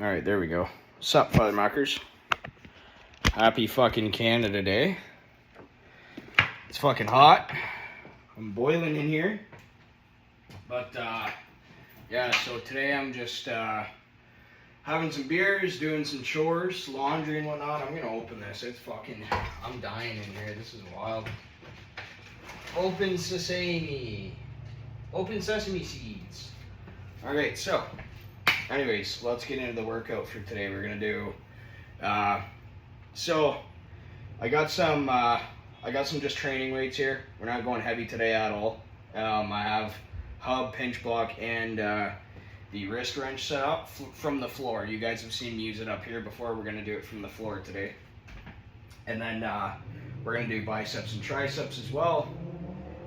Alright, there we go. Sup, Fathermuckers? Happy fucking Canada Day. It's fucking hot. I'm boiling in here. But, yeah, so today I'm just, having some beers, doing some chores, laundry and whatnot. I'm gonna open this. It's fucking, I'm dying in here. This is wild. Open sesame. Open sesame seeds. Alright, so, anyways, let's get into the workout for today. We're gonna do, so, I got some just training weights here. We're not going heavy today at all. I have hub, pinch block, and the wrist wrench set up from the floor. You guys have seen me use it up here before. We're gonna do it from the floor today. And then we're gonna do biceps and triceps as well.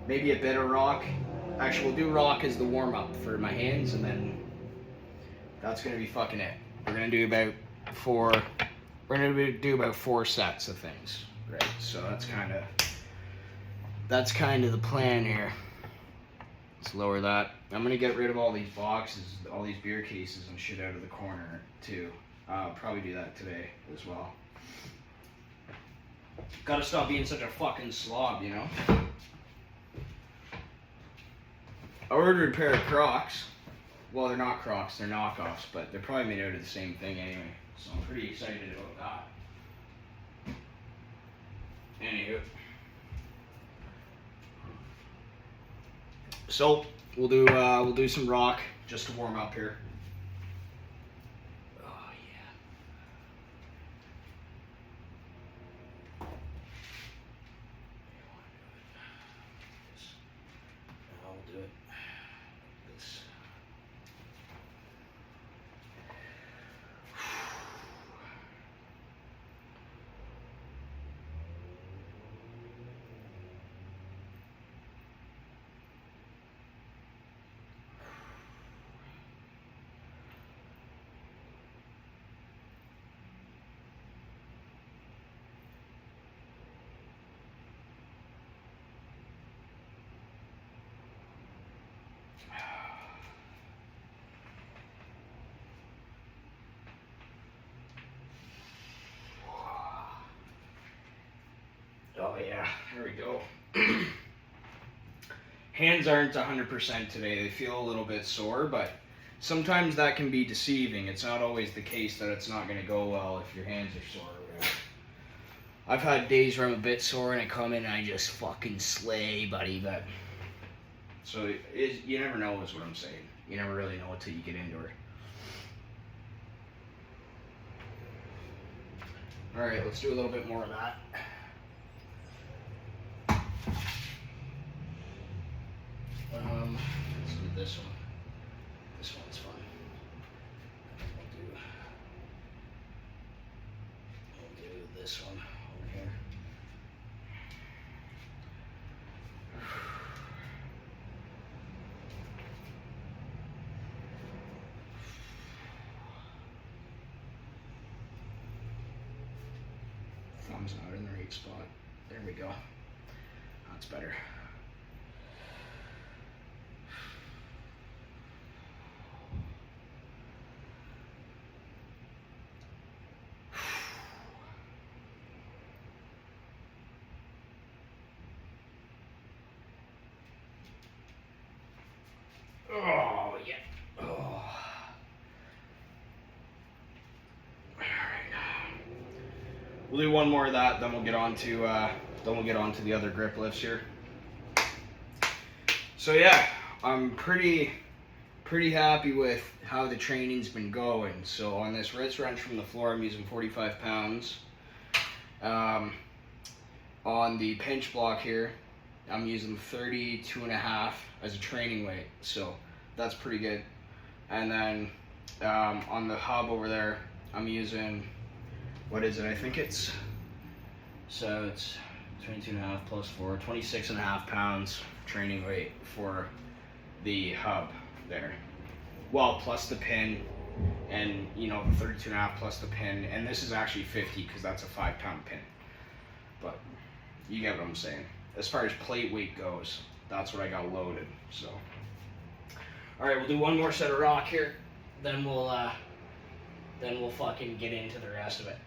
Maybe a bit of rock. Actually, we'll do rock as the warm up for my hands, and then that's gonna be fucking it. We're gonna do about four sets of things, right? So that's kind of the plan here. Let's lower that. I'm gonna get rid of all these boxes, all these beer cases and shit out of the corner too. I'll probably do that today as well. Gotta stop being such a fucking slob, you know? I ordered a pair of Crocs. Well, they're not Crocs, they're knockoffs, but they're probably made out of the same thing anyway. So I'm pretty excited about that. Anywho. So we'll do some rock just to warm up here. Oh yeah. I'll do it. This. Oh yeah, there we go. Hands aren't 100% today. They feel a little bit sore, but sometimes that can be deceiving. It's not always the case that it's not going to go well if your hands are sore or whatever. I've had days where I'm a bit sore and I come in and I just fucking slay, buddy. But so you never know is what I'm saying. You never really know until you get into it. All right, let's do a little bit more of that. Let's do this one. This one's fun. We'll do this one over here. Thumb's not in the right spot. There we go. That's better. Oh yeah. Oh. All right. We'll do one more of that, then we'll get on to the other grip lifts here. So yeah, I'm pretty happy with how the training's been going. So on this wrist wrench from the floor, I'm using 45 pounds. On the pinch block here, I'm using 32.5 as a training weight, so that's pretty good. And then on the hub over there, I'm using, what is it? I think it's 22.5 plus 4, 26.5 pounds training weight for the hub there. Well, plus the pin, and you know, the 32.5 plus the pin, and this is actually 50 because that's a 5-pound pin. But you get what I'm saying. As far as plate weight goes, that's what I got loaded. So, all right, we'll do one more set of rock here, then we'll then we'll fucking get into the rest of it.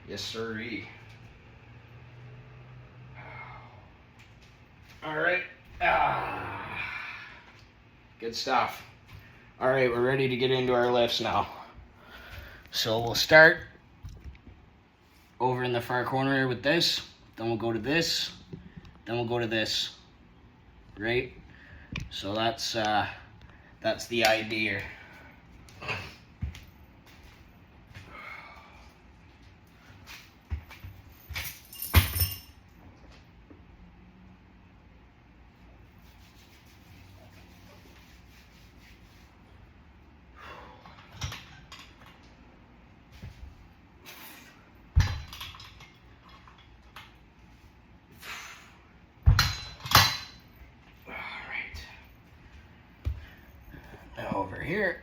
Yes, sirree. All right. Good stuff. All right, we're ready to get into our lifts now. So we'll start over in the far corner with this. Then we'll go to this. Then we'll go to this. Right? So that's the idea. Over here.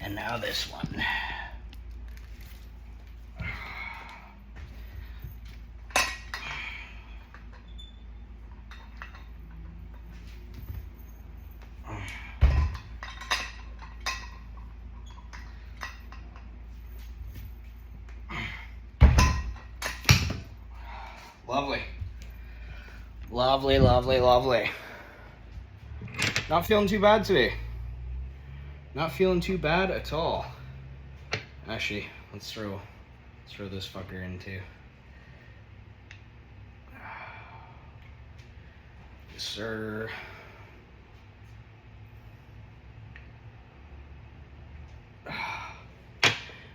And now this one. Lovely. Lovely, lovely, lovely. Not feeling too bad today. Not feeling too bad at all. Actually, let's throw this fucker in too. Yes, sir.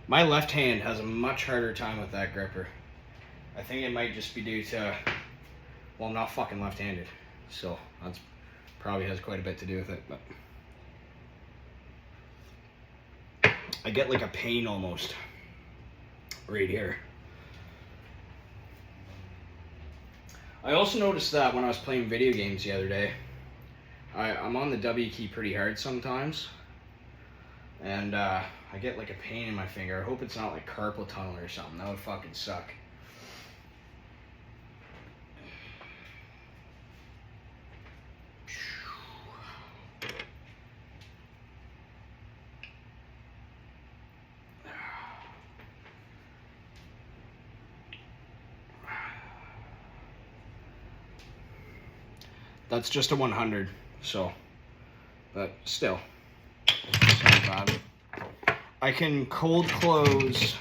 My left hand has a much harder time with that gripper. I think it might just be due to, well, I'm not fucking left-handed, so that's probably has quite a bit to do with it, but I get like a pain almost right here. I also noticed that when I was playing video games the other day, I'm on the W key pretty hard sometimes, and I get like a pain in my finger. I hope it's not like carpal tunnel or something. That would fucking suck. That's just a 100, so, but still, it's not bad. I can cold close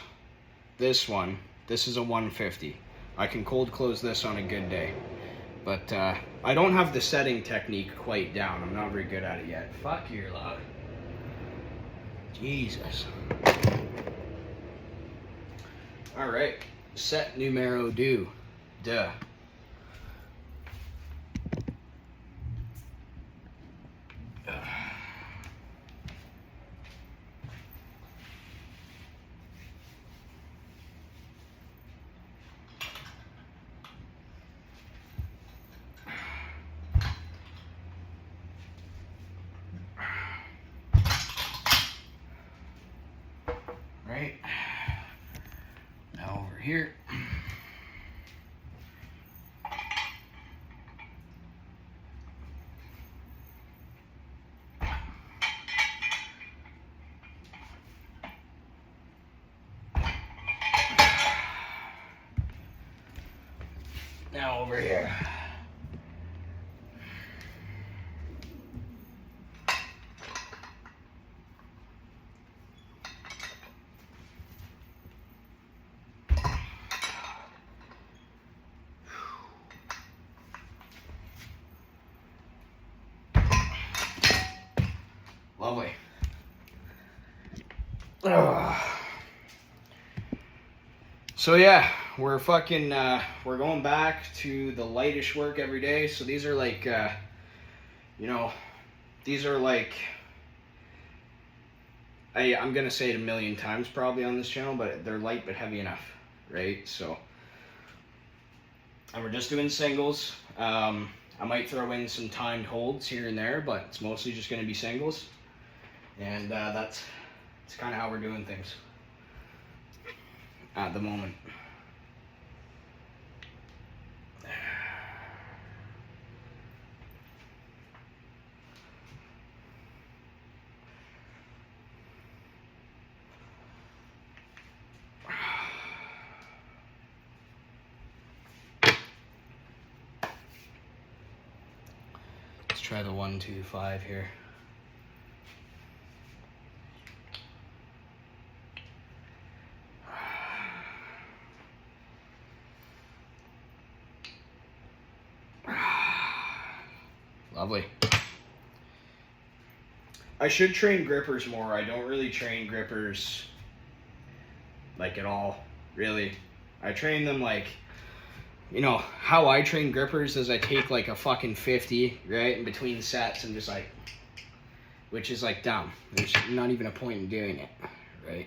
this one. This is a 150. I can cold close this on a good day, but I don't have the setting technique quite down. I'm not very good at it yet. Fuck, you're loud. Jesus. All right, set numero deux. Duh. Right. Now over here. Now over here. Lovely. So yeah, we're fucking, we're going back to the lightish work every day. So these are like, you know, these are like, I'm gonna say it a million times probably on this channel, but they're light but heavy enough, right? So, and we're just doing singles. I might throw in some timed holds here and there, but it's mostly just gonna be singles. And that's kind of how we're doing things at the moment. Let's try the 1, 2, 5 here. Lovely. I should train grippers more. I don't really train grippers like at all, really. I train them like, you know, how I train grippers is I take like a fucking 50, right, in between sets and just like, which is like dumb. There's not even a point in doing it, right?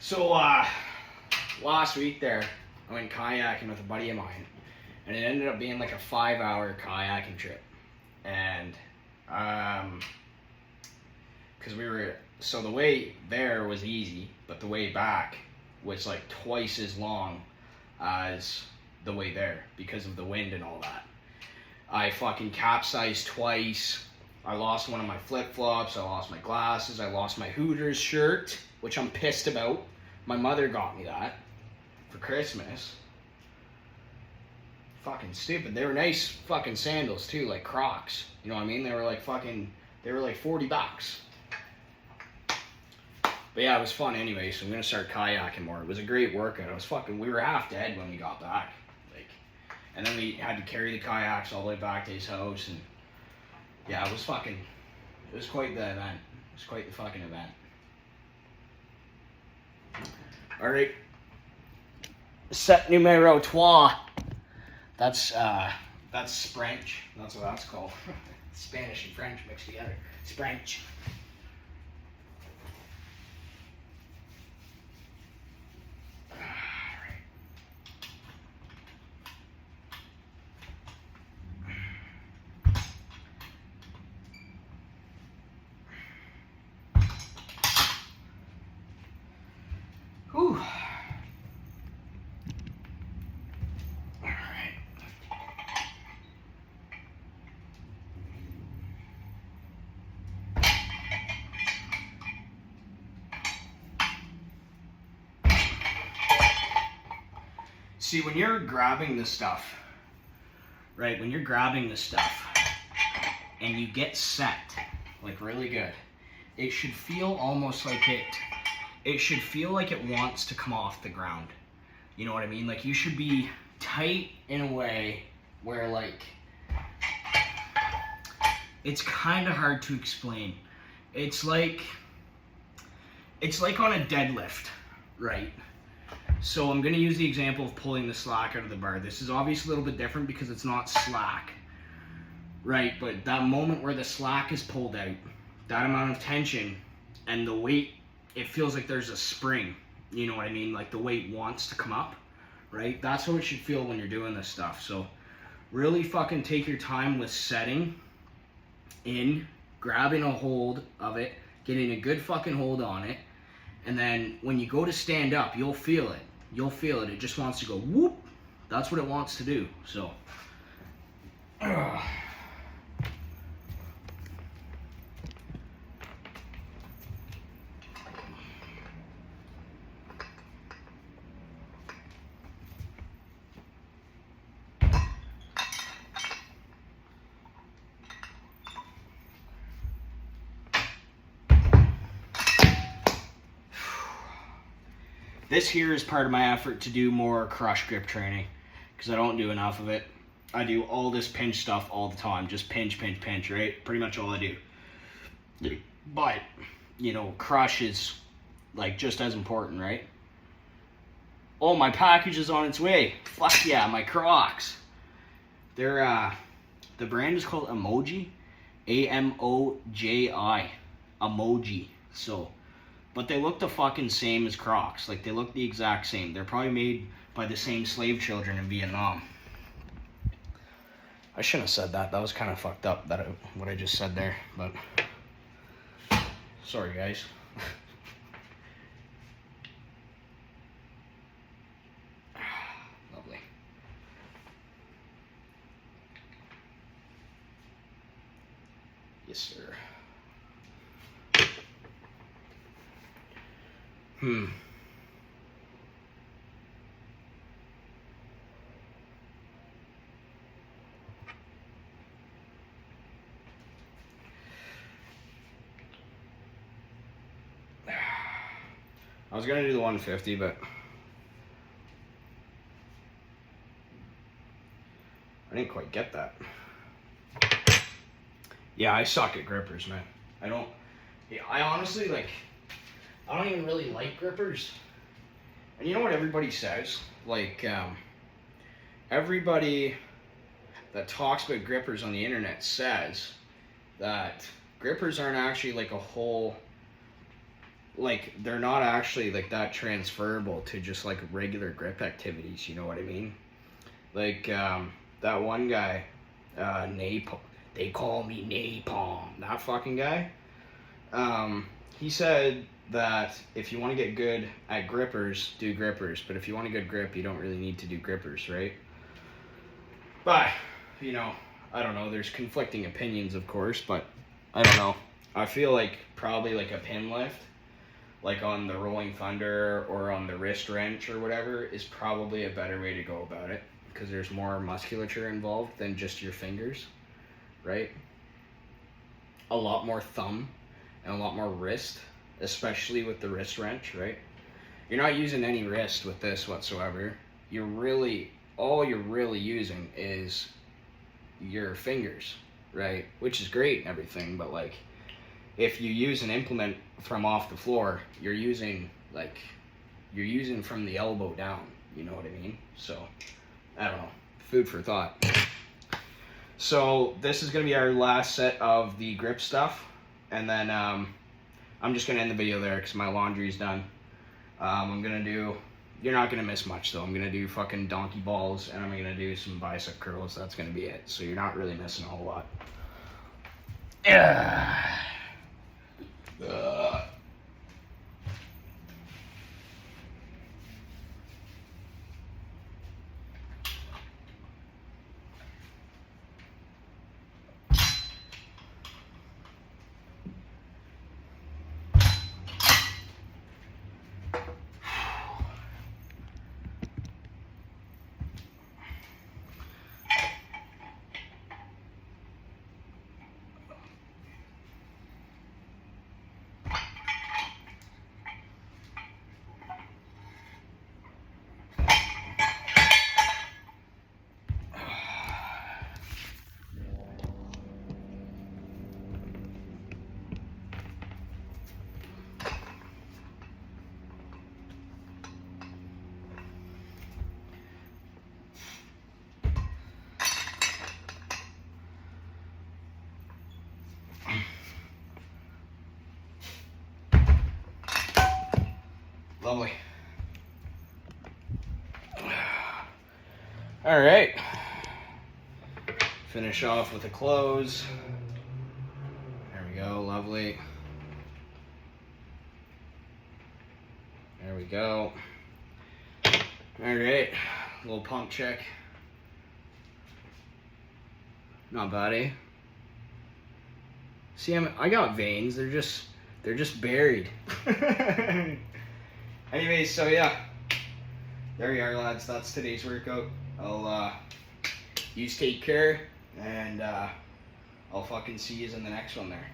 So, last week there, I went kayaking with a buddy of mine, and it ended up being like a 5-hour kayaking trip. And, because so the way there was easy, but the way back was like twice as long as the way there because of the wind and all that. I fucking capsized twice. I lost one of my flip-flops, I lost my glasses, I lost my Hooters shirt, which I'm pissed about. My mother got me that for Christmas. Fucking stupid. They were nice fucking sandals too, like Crocs. You know what I mean? They were like $40. But yeah, it was fun anyway, so I'm gonna start kayaking more. It was a great workout. We were half dead when we got back. And then we had to carry the kayaks all the way back to his house, and yeah, it was quite the event. It was quite the fucking event. Alright. Set numero 3. That's French. That's what that's called. Spanish and French mixed together. French. Whew. Alright. See, when you're grabbing the stuff, right, when you're grabbing the stuff and you get set, like really good, it should feel almost like it should feel like it wants to come off the ground. You know what I mean? Like you should be tight in a way where like, it's kind of hard to explain. It's like on a deadlift, right? So I'm gonna use the example of pulling the slack out of the bar. This is obviously a little bit different because it's not slack, right? But that moment where the slack is pulled out, that amount of tension and the weight, it feels like there's a spring, you know what I mean? Like the weight wants to come up, right? That's how it should feel when you're doing this stuff. So really fucking take your time with setting in, grabbing a hold of it, getting a good fucking hold on it, and then when you go to stand up, you'll feel it. You'll feel it. It just wants to go whoop. That's what it wants to do. So. This here is part of my effort to do more crush grip training because I don't do enough of it. I do all this pinch stuff all the time, just pinch, pinch, pinch, right? Pretty much all I do. But you know, crush is like just as important, right? Oh, my package is on its way. Fuck yeah, my Crocs. They're the brand is called Emoji, Amoji, Emoji. So, but they look the fucking same as Crocs. Like, they look the exact same. They're probably made by the same slave children in Vietnam. I shouldn't have said that. That was kind of fucked up, what I just said there. But sorry, guys. Lovely. Yes, sir. I was gonna do the 150, but I didn't quite get that. Yeah, I suck at grippers, man. I honestly, like, I don't even really like grippers. And you know what everybody says? Like, everybody that talks about grippers on the internet says that grippers aren't actually like a whole, like, they're not actually like that transferable to just like regular grip activities, you know what I mean? Like, that one guy, Napalm, they call me Napalm, that fucking guy, he said that if you want to get good at grippers, do grippers, but if you want a good grip, you don't really need to do grippers, right? But, you know, I don't know, there's conflicting opinions, of course, but I don't know. I feel like probably like a pin lift, like on the Rolling Thunder or on the wrist wrench or whatever, is probably a better way to go about it, because there's more musculature involved than just your fingers, right? A lot more thumb and a lot more wrist, especially with the wrist wrench, right? You're not using any wrist with this whatsoever. All you're really using is your fingers, right? Which is great and everything, but like, if you use an implement from off the floor, you're using from the elbow down, you know what I mean? So, I don't know, food for thought. So this is gonna be our last set of the grip stuff, and then I'm just gonna end the video there because my laundry's done. You're not gonna miss much though. I'm gonna do fucking donkey balls, and I'm gonna do some bicep curls. That's gonna be it. So you're not really missing a whole lot. Lovely. All right. Finish off with a close. There we go. Lovely. There we go. All right. Little pump check. Not bad, eh? See, I got veins. They're just buried. Anyways, so yeah, there you are, lads. That's today's workout. You take care, and I'll fucking see you in the next one there.